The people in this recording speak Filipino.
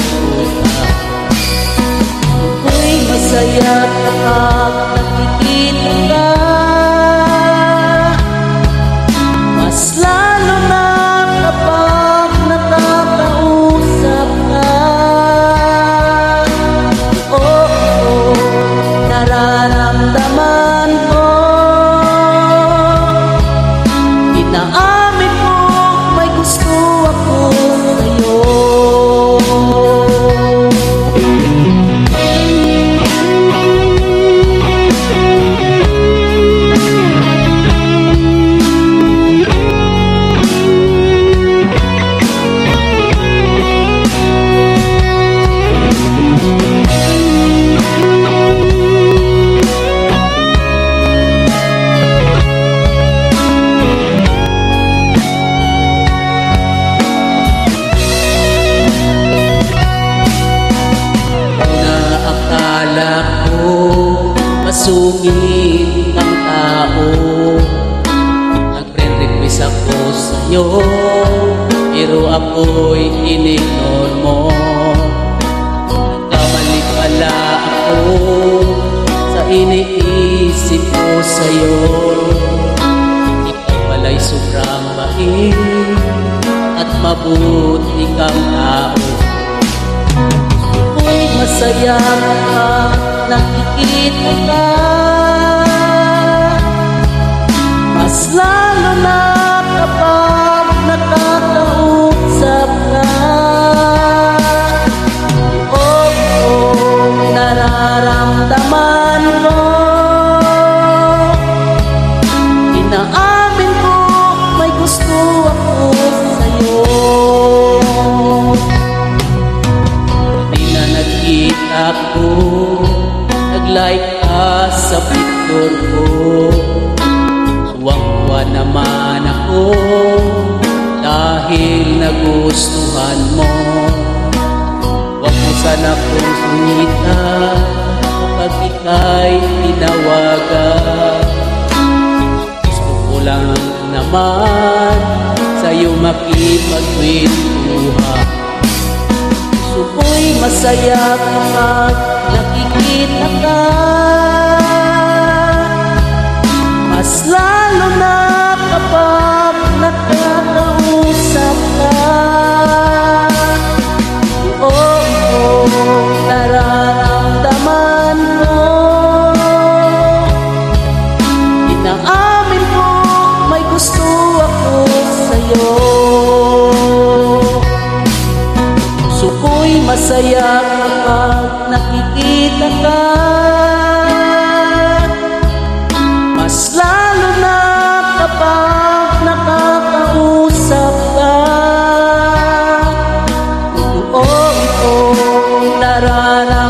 ka. Ako'y masaya kapag nakikita ka, mas lalo na kapag nakakausap ka. Oo, nararamdaman ko, inaamin ko, may gusto ako sa'yo. Masungit ang tao, nag-friend request ako sa'yo, pero ako'y in-ignore mo. Nagkamali pala ako sa iniisip ko sa'yo. Ikaw pala'y sobrang bait at mabuti kang tao. Ako'y masaya kapag nakikita ka, mas lalo na kapag nakakausap ka. Oo, nararamdaman ko, inaamin ko, may gusto ako sa'yo. Hindi na nagkita ko, nag-like ka sa picture ko, tuwang-tuwa naman ako dahil nagustuhan mo. Huwag mo sana kong sungitan kapag ika'y tinawagan. Gusto ko lang naman sa'yo makipagkwentuhan. Gusto ko'y masaya kapag nakikita ka, mas lalo na kapag nakakausap ka. Oo, nararamdaman ko, inaamin ko, may gusto ako sa'yo. Gusto ko'y masaya kapag nakikita ka, mas lalo na kapag nakakausap ka. Oo, nararamdaman